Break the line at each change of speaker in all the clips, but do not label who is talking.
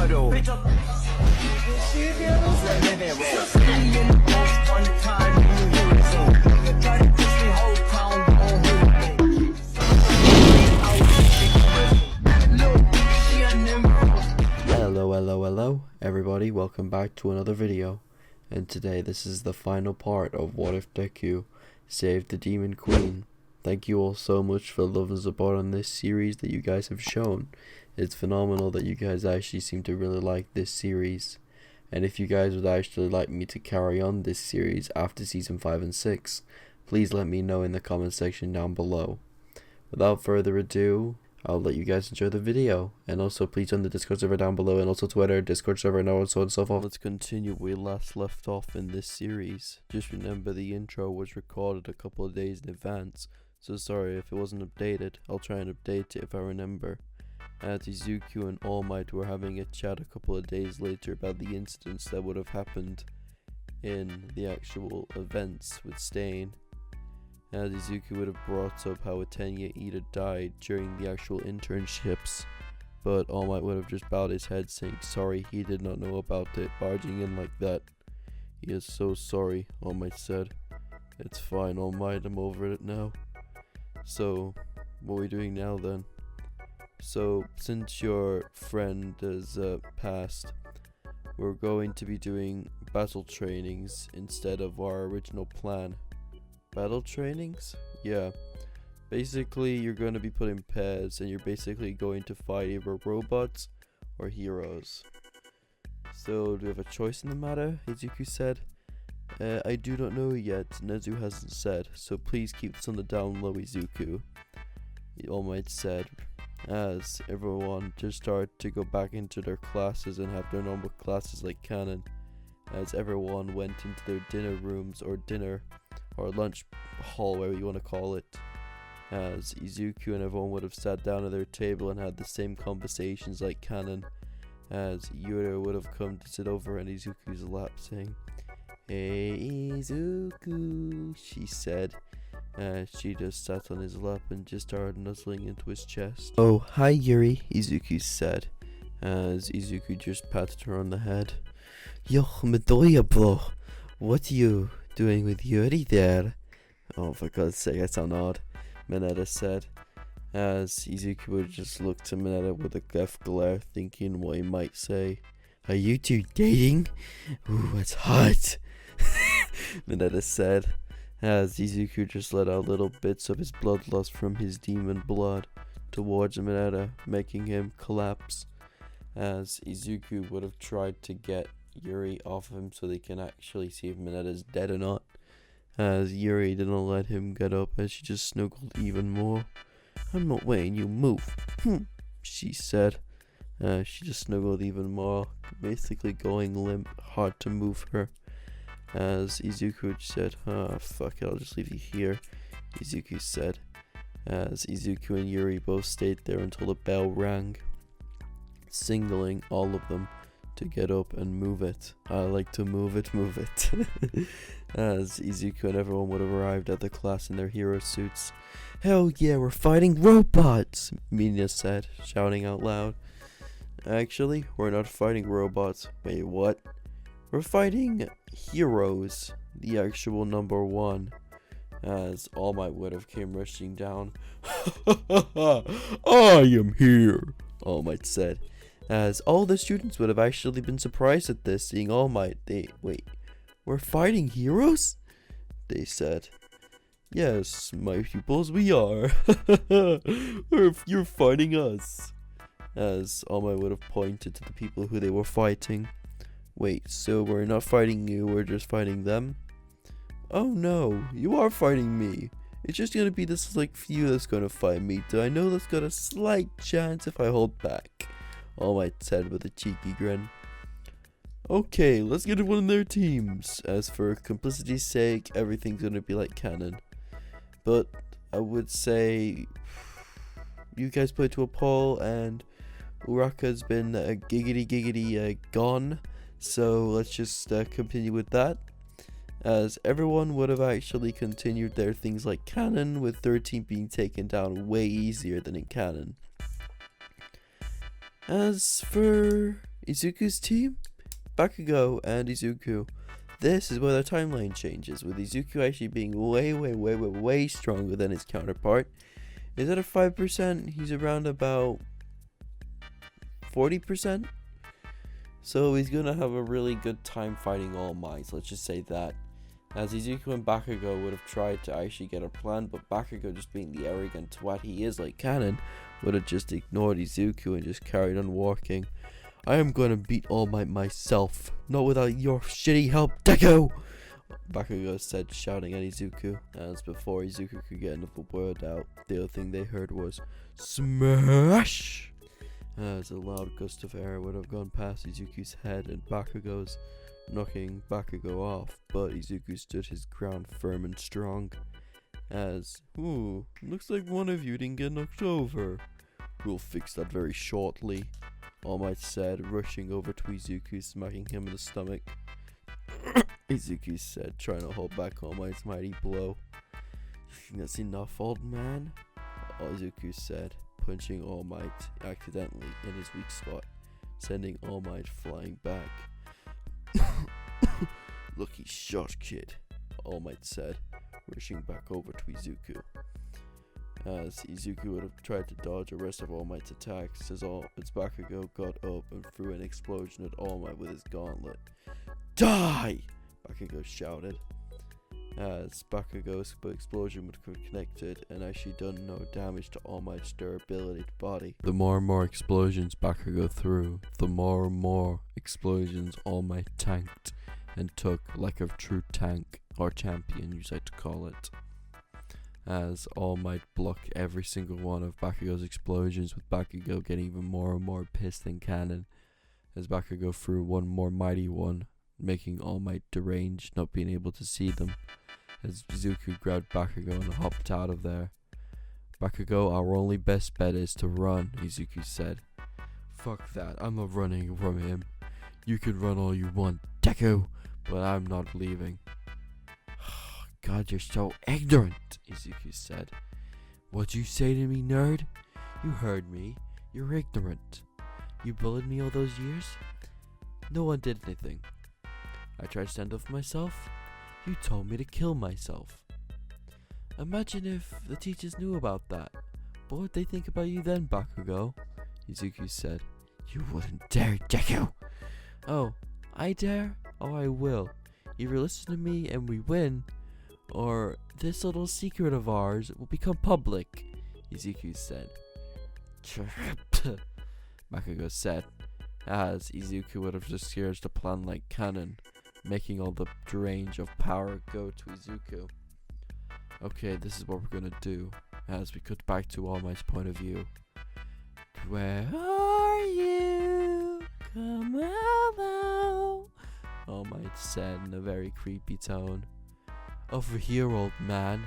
puddle. Hello everybody, welcome back to another video, and today this is the final part of What If Deku saved the Demon Queen. Thank you all so much for the love and support on this series that you guys have shown. It's phenomenal that you guys actually seem to really like this series, and if you guys would actually like me to carry on this series after season 5 and 6, please let me know in the comment section down below. Without further ado, I'll let you guys enjoy the video, and also please join the Discord server down below, and also Twitter, Discord server, and so on and so forth. Let's continue where we last left off in this series. Just remember the intro was recorded a couple of days in advance, so sorry if it wasn't updated. I'll try and update it if I remember. As Izuku and All Might were having a chat a couple of days later about the incidents that would have happened in the actual events with Stain. As Izuku would have brought up how a Tenya Eater died during the actual internships, but All Might would have just bowed his head saying sorry, he did not know about it, barging in like that. He is so sorry, All Might said. It's fine, All Might, I'm over it now. So, what are we doing now then? So, since your friend has passed, we're going to be doing battle trainings instead of our original plan. Battle trainings? Yeah. Basically, you're going to be put in pairs, and you're basically going to fight either robots or heroes. So, do we have a choice in the matter? Izuku said. I do not know yet, Nezu hasn't said, so please keep this on the down low, Izuku. All Might said, as everyone just started to go back into their classes and have their normal classes like canon, as everyone went into their dinner rooms or lunch hall, whatever you want to call it, as Izuku and everyone would have sat down at their table and had the same conversations like canon, as Yura would have come to sit over in Izuku's lap saying, "Hey Izuku," she said. She just sat on his lap and just started nuzzling into his chest. "Oh, hi Yuri," Izuku said, as Izuku just patted her on the head. "Yo, Midoriya bro, what are you doing with Yuri there?" "Oh, for God's sake, that sound odd," Mineta said, as Izuku would just look to Mineta with a death glare, thinking what he might say. "Are you two dating? Ooh, it's hot," Mineta said, as Izuku just let out little bits of his bloodlust from his demon blood towards Mineta, making him collapse, as Izuku would have tried to get Yuri off him so they can actually see if Mineta's dead or not, as Yuri didn't let him get up as she just snuggled even more. "I'm not letting you move," she said. She just snuggled even more, basically going limp, hard to move her. As Izuku said, fuck it, I'll just leave you here," Izuku said, as Izuku and Yuri both stayed there until the bell rang, signaling all of them to get up and move it. "I like to move it. As Izuku and everyone would have arrived at the class in their hero suits. "Hell yeah, we're fighting robots," Mina said, shouting out loud. "Actually, we're not fighting robots." "Wait, what?" "We're fighting heroes, the actual number one," as All Might would have came rushing down. "I am here," All Might said, as all the students would have actually been surprised at this, seeing All Might. Wait, we're fighting heroes?" they said. "Yes, my pupils, we are." "You're fighting us," as All Might would have pointed to the people who they were fighting. "Wait, so we're not fighting you, we're just fighting them?" "Oh no, you are fighting me. It's just gonna be this select few that's gonna fight me. Do I know that's got a slight chance if I hold back?" All Might said with a cheeky grin. "Okay, let's get in one of their teams. As for complicity's sake, everything's gonna be like canon. But I would say you guys play to a poll, and Uraka's been giggity gone. So let's just continue with that, as everyone would have actually continued their things like canon, with 13 being taken down way easier than in canon. As for Izuku's team? Bakugo and Izuku. This is where the timeline changes, with Izuku actually being way stronger than his counterpart. Is that a 5%? He's around about 40%. So he's gonna have a really good time fighting All Might, let's just say that. As Izuku and Bakugo would have tried to actually get a plan, but Bakugo, just being the arrogant twat he is like canon, would have just ignored Izuku and just carried on walking. I am gonna beat All Might myself, not without your shitty help, Deku! Bakugo said, shouting at Izuku. As before Izuku could get another word out, the other thing they heard was smash! As a loud gust of air would have gone past Izuku's head and Bakugo's, knocking Bakugo off, but Izuku stood his ground firm and strong. As, looks like one of you didn't get knocked over. We'll fix that very shortly, All Might said, rushing over to Izuku, smacking him in the stomach. Izuku said, trying to hold back All Might's mighty blow. You think that's enough, old man? Izuku said, punching All Might accidentally in his weak spot, sending All Might flying back. Lucky shot, kid, All Might said, rushing back over to Izuku. As Izuku would have tried to dodge the rest of All Might's attacks, as Bakugo got up and threw an explosion at All Might with his gauntlet. Die! Bakugo shouted. As Bakugo's explosion would have connected and actually done no damage to All Might's durability body. The more and more explosions Bakugo threw, the more and more explosions All Might tanked and took, like a true tank, or champion you like to call it. As All Might blocked every single one of Bakugo's explosions, with Bakugo getting even more and more pissed than canon, as Bakugo threw one more mighty one, making All Might deranged, not being able to see them. As Izuku grabbed Bakugo and hopped out of there. Bakugo, our only best bet is to run, Izuku said. Fuck that, I'm not running from him. You can run all you want, Deku, but I'm not leaving. God, you're so ignorant, Izuku said. What'd you say to me, nerd? You heard me. You're ignorant. You bullied me all those years? No one did anything. I tried to stand up for myself. You told me to kill myself. Imagine if the teachers knew about that. What would they think about you then, Bakugo? Izuku said. You wouldn't dare, Deku! Oh, I dare? Oh, I will. Either listen to me and we win, or this little secret of ours will become public, Izuku said. Bakugo said, as Izuku would have discouraged a plan like canon, making all the range of power go to Izuku. Okay, this is what we're gonna do, as we cut back to All Might's point of view. Where are you? Come out now, All Might said in a very creepy tone. Over here, old man.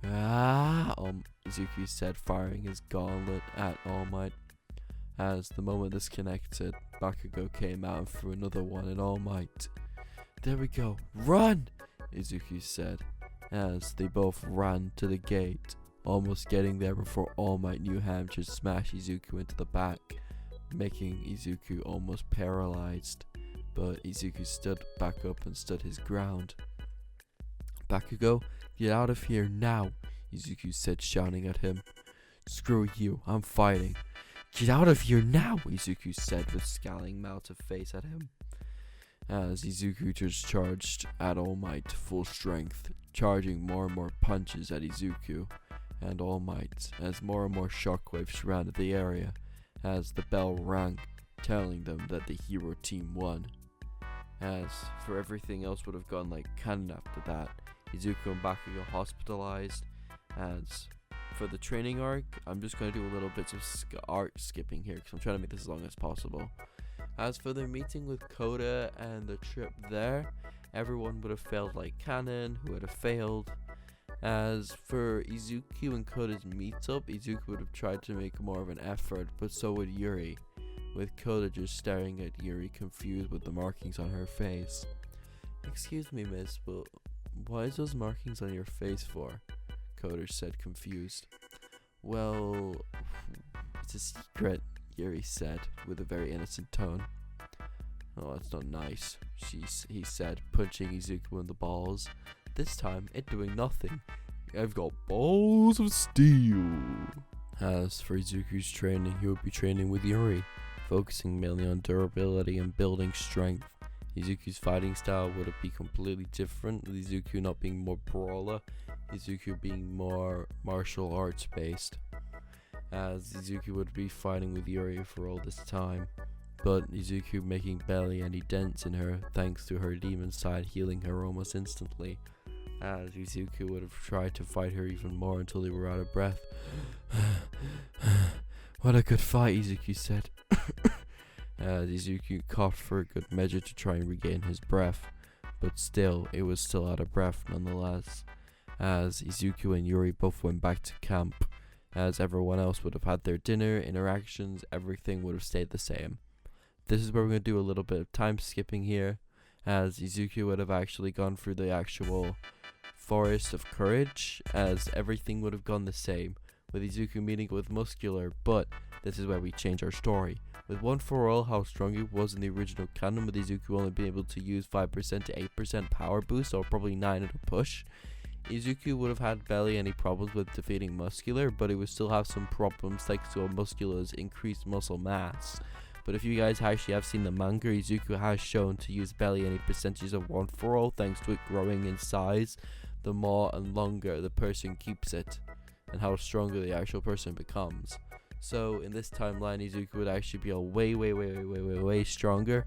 Izuku said, firing his gauntlet at All Might. As the moment this connected, Bakugo came out and threw another one at All Might. There we go. Run! Izuku said, as they both ran to the gate, almost getting there before All Might New Hampshire smashed Izuku into the back, making Izuku almost paralyzed. But Izuku stood back up and stood his ground. Bakugo, get out of here now, Izuku said, shouting at him. Screw you, I'm fighting. Get out of here now, Izuku said with scowling mouth of face at him. As Izuku just charged at All Might full strength, charging more and more punches at Izuku and All Might, as more and more shockwaves surrounded the area, as the bell rang, telling them that the hero team won. As for everything else would have gone like canon after that, Izuku and Bakugo hospitalized. As for the training arc, I'm just going to do a little bit of arc skipping here because I'm trying to make this as long as possible. As for their meeting with Koda and the trip there, everyone would have failed like canon, who would have failed. As for Izuku and Koda's meetup, Izuku would have tried to make more of an effort, but so would Yuri, with Koda just staring at Yuri, confused with the markings on her face. Excuse me, miss, but why is those markings on your face for? Koda said, confused. Well, it's a secret, Yuri said, with a very innocent tone. Oh, that's not nice, he said, punching Izuku in the balls. This time, it doing nothing. I've got balls of steel. As for Izuku's training, he would be training with Yuri, focusing mainly on durability and building strength. Izuku's fighting style would be completely different, with Izuku not being more brawler, Izuku being more martial arts based. As Izuku would be fighting with Yuri for all this time, but Izuku making barely any dents in her thanks to her demon side healing her almost instantly. As Izuku would have tried to fight her even more until they were out of breath. What a good fight, Izuku said. As Izuku coughed for a good measure to try and regain his breath, but still, it was still out of breath nonetheless. As Izuku and Yuri both went back to camp, as everyone else would have had their dinner, interactions, everything would have stayed the same. This is where we're going to do a little bit of time skipping here, as Izuku would have actually gone through the actual Forest of Courage, as everything would have gone the same, with Izuku meeting with Muscular, but this is where we change our story. With One For All, how strong he was in the original canon, with Izuku only being able to use 5% to 8% power boost, or probably 9 at a push, Izuku would have had barely any problems with defeating Muscular, but he would still have some problems thanks to Muscular's increased muscle mass. But if you guys actually have seen the manga, Izuku has shown to use barely any percentages of One For All thanks to it growing in size the more and longer the person keeps it, and how stronger the actual person becomes. So in this timeline, Izuku would actually be a way stronger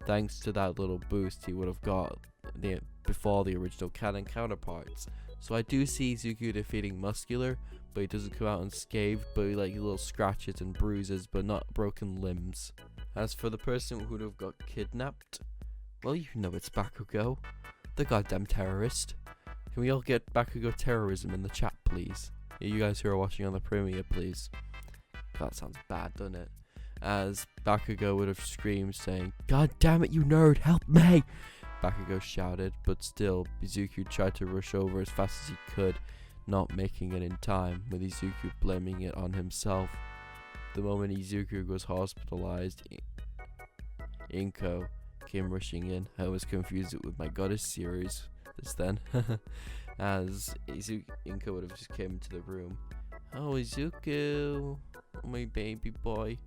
thanks to that little boost he would have got before the original canon counterparts. So I do see Izuku defeating Muscular, but he doesn't come out unscathed, but like little scratches and bruises, but not broken limbs. As for the person who would have got kidnapped, well, you know it's Bakugo, the goddamn terrorist. Can we all get Bakugo terrorism in the chat, please? Yeah, you guys who are watching on the premiere, please. That sounds bad, doesn't it? As Bakugo would have screamed, saying, "God damn it, you nerd, help me!" Bakugo shouted, but still, Izuku tried to rush over as fast as he could, not making it in time, with Izuku blaming it on himself. The moment Izuku was hospitalized, Inko came rushing in. I was confused with my goddess series this then. As Inko would have just came into the room. "Oh, Izuku, my baby boy.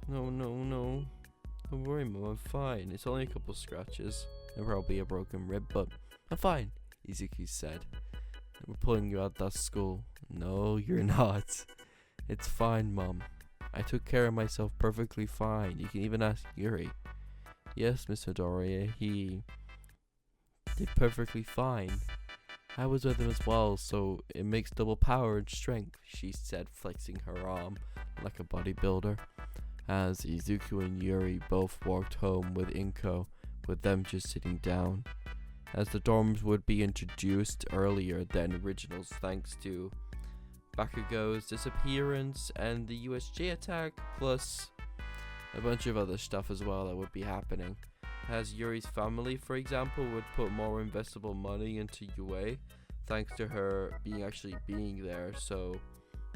No. Don't worry, Mom, I'm fine. It's only a couple scratches and probably a broken rib, but I'm fine," Izuku said. "We're pulling you out that school." "No, you're not. It's fine, Mom. I took care of myself perfectly fine. You can even ask Yuri." "Yes, Miss Midoriya, he did perfectly fine. I was with him as well, so it makes double power and strength," she said, flexing her arm like a bodybuilder. As Izuku and Yuri both walked home with Inko, with them just sitting down. As the dorms would be introduced earlier than originals thanks to Bakugo's disappearance and the USJ attack, plus a bunch of other stuff as well that would be happening. As Yuri's family, for example, would put more investable money into UA thanks to her being there, so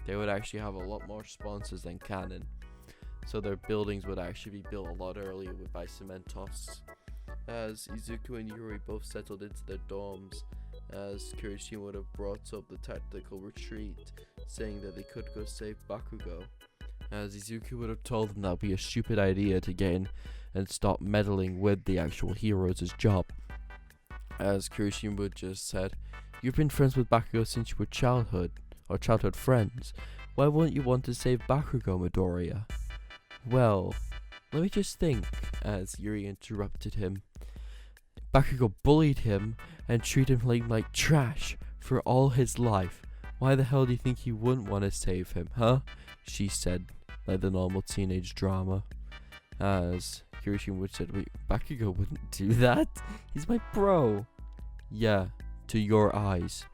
they would actually have a lot more sponsors than canon. So their buildings would actually be built a lot earlier by Cementos. As Izuku and Yuri both settled into their dorms, as Kirishima would have brought up the tactical retreat, saying that they could go save Bakugo. As Izuku would have told them that would be a stupid idea to get in and stop meddling with the actual heroes' job. As Kirishima would just said, "You've been friends with Bakugo since you were childhood friends. Why wouldn't you want to save Bakugo, Midoriya?" "Well, let me just think," as Yuri interrupted him. "Bakugo bullied him and treated him like trash for all his life. Why the hell do you think he wouldn't want to save him, huh?" she said, like the normal teenage drama. As Kirishima would said, "Wait, Bakugo wouldn't do that? He's my bro." "Yeah, to your eyes.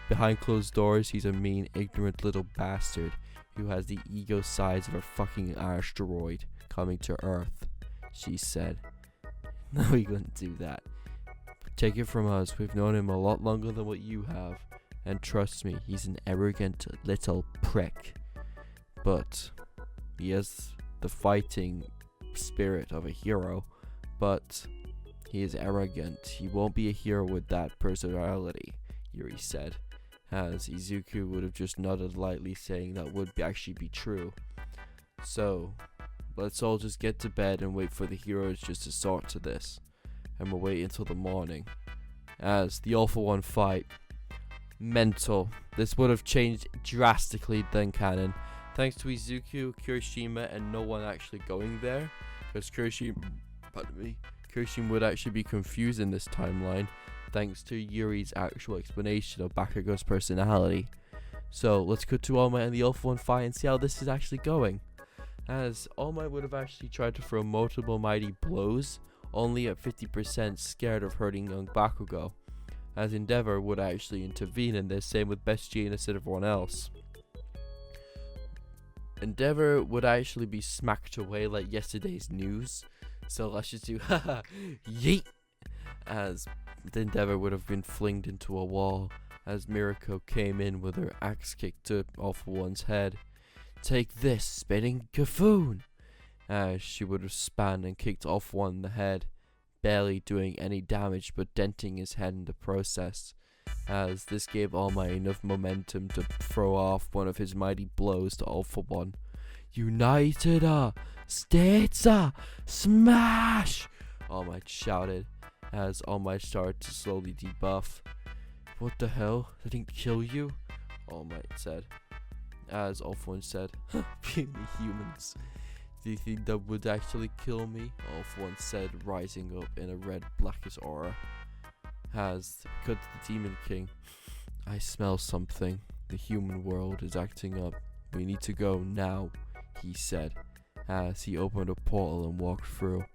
Behind closed doors, he's a mean, ignorant little bastard who has the ego size of a fucking asteroid coming to Earth," she said. "No, he wouldn't do that. But take it from us, we've known him a lot longer than what you have, and trust me, he's an arrogant little prick. But he has the fighting spirit of a hero, but he is arrogant. He won't be a hero with that personality, Yuri said, as Izuku would have just nodded lightly, saying that would actually be true. So, let's all just get to bed and wait for the heroes just to sort to this, and we'll wait until the morning. As the All for One fight, mental. This would have changed drastically than canon, thanks to Izuku, Kirishima, and no one actually going there, because Kirishima would actually be confused in this timeline, thanks to Yuri's actual explanation of Bakugo's personality. So let's cut to All Might and the All for One fight and see how this is actually going. As All Might would have actually tried to throw multiple mighty blows, only at 50% scared of hurting young Bakugo, as Endeavor would actually intervene in this, same with Best Jeanist and everyone else. Endeavor would actually be smacked away like yesterday's news, so let's just do haha yeet, as the Endeavor would have been flinged into a wall, as Mirako came in with her axe kick to All for One's head. Take this, spinning buffoon! As she would have span and kicked All for One in the head, barely doing any damage but denting his head in the process, as this gave All Might enough momentum to throw off one of his mighty blows to All for One. United States smash! All Might shouted, as All Might started to slowly debuff. What the hell? They didn't kill you? All Might said. As All for One said, puny humans. Do you think that would actually kill me? All for One said, rising up in a red blackish aura. As cut to the Demon King. I smell something. The human world is acting up. We need to go now, he said, as he opened a portal and walked through.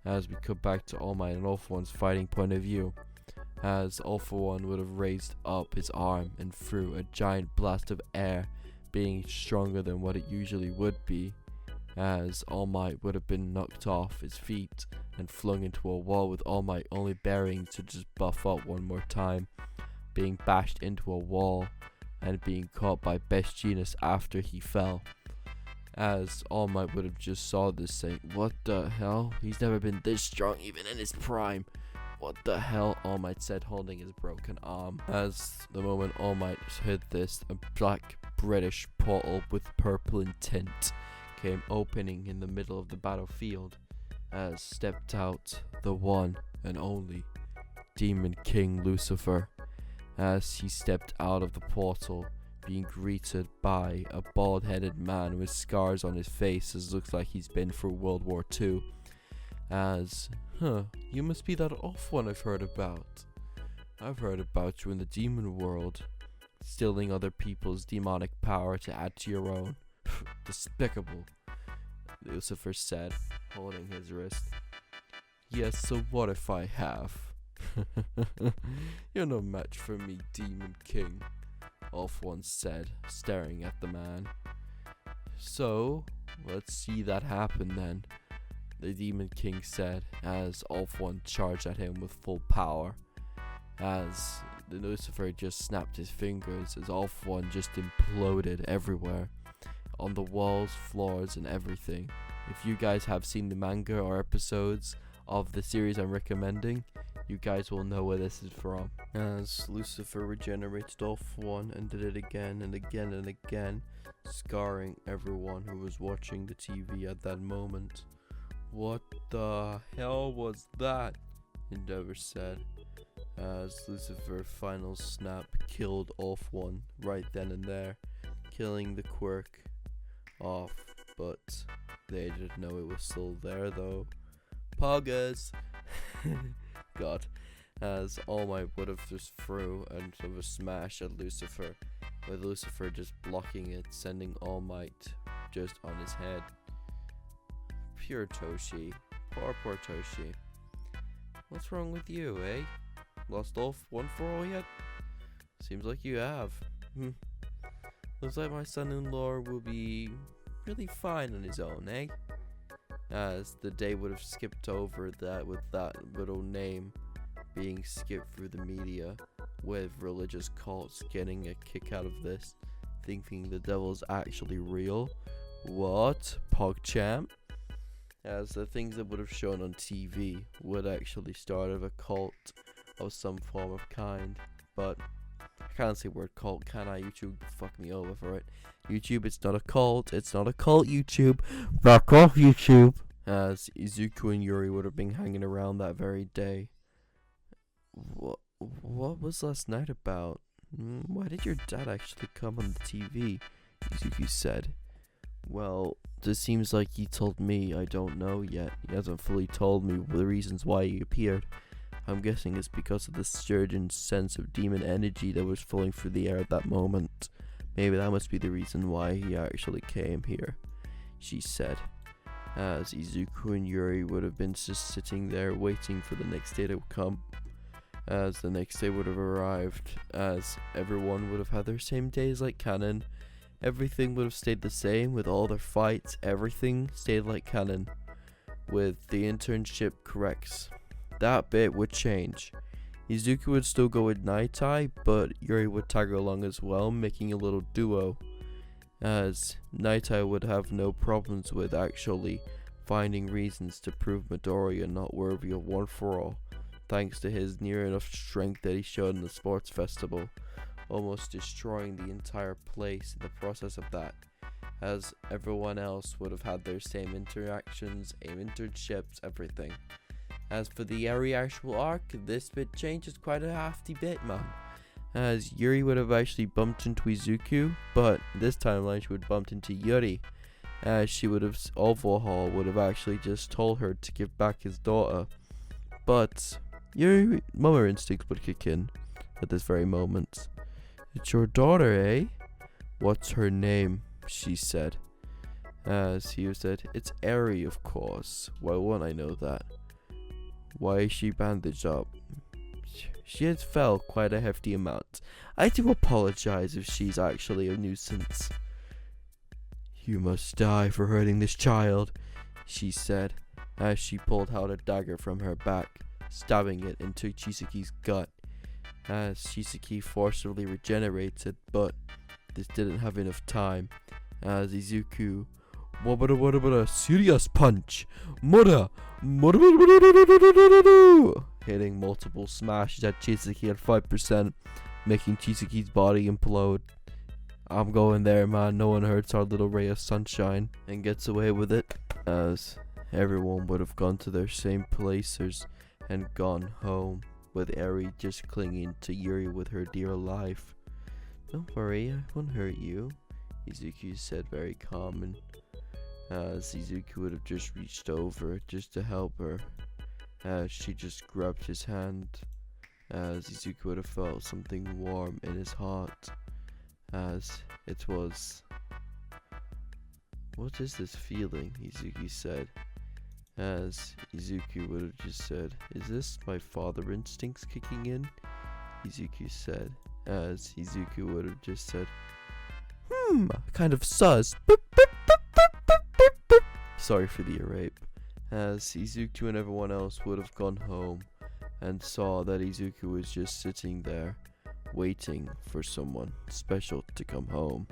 As we cut back to All Might and All for One's fighting point of view, as All for One would have raised up his arm and threw a giant blast of air, being stronger than what it usually would be, as All Might would have been knocked off his feet and flung into a wall, with All Might only bearing to just buff up one more time, being bashed into a wall and being caught by Best Jeanist after he fell. As All Might would have just saw this, saying, what the hell? He's never been this strong even in his prime. What the hell? All Might said, holding his broken arm. As the moment All Might heard this, a black British portal with purple in tint came opening in the middle of the battlefield, as stepped out the one and only Demon King Lucifer. As he stepped out of the portal, being greeted by a bald-headed man with scars on his face, as looks like he's been through World War II. As, you must be that off one I've heard about. I've heard about you in the demon world, stealing other people's demonic power to add to your own. Despicable, Lucifer said, holding his wrist. Yes, so what if I have? You're no match for me, Demon King, All for One said, staring at the man. So, let's see that happen then, the Demon King said, as All for One charged at him with full power. As the Lucifer just snapped his fingers, as All for One just imploded everywhere, on the walls, floors, and everything. If you guys have seen the manga or episodes of the series I'm recommending, you guys will know where this is from. As Lucifer regenerated All for One and did it again and again and again, scarring everyone who was watching the TV at that moment. What the hell was that? Endeavor said, as Lucifer's final snap killed All for One right then and there, killing the quirk off, but they didn't know it was still there though. Poggers! God, as All Might would have just threw and sort of a smash at Lucifer, with Lucifer just blocking it, sending All Might just on his head. Pure Toshi. Poor Toshi. What's wrong with you, eh? Lost all one for all yet? Seems like you have. Looks like my son-in-law will be really fine on his own, eh? As the day would have skipped over that, with that little name being skipped through the media, with religious cults getting a kick out of this, thinking the devil's actually real. What? PogChamp? as the things that would have shown on TV would actually start of a cult of some form of kind. But I can't say word cult, can I? YouTube fuck me over for it. YouTube, it's not a cult, YouTube. Fuck off, YouTube. As Izuku and Yuri would have been hanging around that very day. What was last night about? Why did your dad actually come on the TV? Izuku said. Well, this seems like he told me. I don't know yet. He hasn't fully told me the reasons why he appeared. I'm guessing it's because of the surge and sense of demon energy that was flowing through the air at that moment. Maybe that must be the reason why he actually came here, she said. As Izuku and Yuri would have been just sitting there waiting for the next day to come. As the next day would have arrived, as everyone would have had their same days like canon. Everything would have stayed the same with all their fights. Everything stayed like canon. With the internship corrects. That bit would change. Izuku would still go with Naitai, but Yuri would tag along as well, making a little duo. As Naitai would have no problems with actually finding reasons to prove Midoriya not worthy of One for All, thanks to his near enough strength that he showed in the sports festival, almost destroying the entire place in the process of that, as everyone else would have had their same interactions, internships, everything. As for the Yuri actual arc, this bit changes quite a hefty bit, man. As Yuri would have actually bumped into Izuku, but this timeline she would have bumped into Yuri, as she would have, Overhaul would have actually just told her to give back his daughter. But Yuri, mother instincts would kick in at this very moment. It's your daughter, eh? What's her name? She said. As he said, it's Eri, of course. Why won't I know that? Why is she bandaged up? She has fell quite a hefty amount. I do apologize if she's actually a nuisance. You must die for hurting this child, she said, as she pulled out a dagger from her back, stabbing it into Chisuke's gut. As Chisuke forcibly regenerated, but this didn't have enough time, as Izuku, what about a serious punch? Hitting multiple smashes at Chisuke at 5%, making Chisuke's body implode. I'm going there, man. No one hurts our little ray of sunshine and gets away with it, as everyone would have gone to their same places and gone home, with Eri just clinging to Yuri with her dear life. Don't worry, I won't hurt you, Izuku said very calm, and as Izuku would have just reached over just to help her, as she just grabbed his hand, as Izuku would have felt something warm in his heart, as it was. What is this feeling? Izuku said, as Izuku would have just said, is this my father instincts kicking in? Izuku said, as Izuku would have just said, kind of sus. Boop, boop, boop, boop, boop, boop, boop. Sorry for the rape. As Izuku and everyone else would have gone home and saw that Izuku was just sitting there waiting for someone special to come home.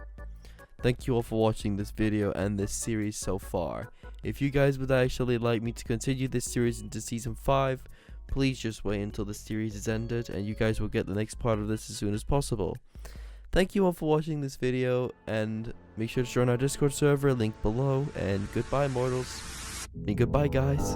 Thank you all for watching this video and this series so far. If you guys would actually like me to continue this series into season 5, please just wait until the series is ended and you guys will get the next part of this as soon as possible. Thank you all for watching this video, and make sure to join our Discord server, link below, and goodbye mortals, and goodbye guys.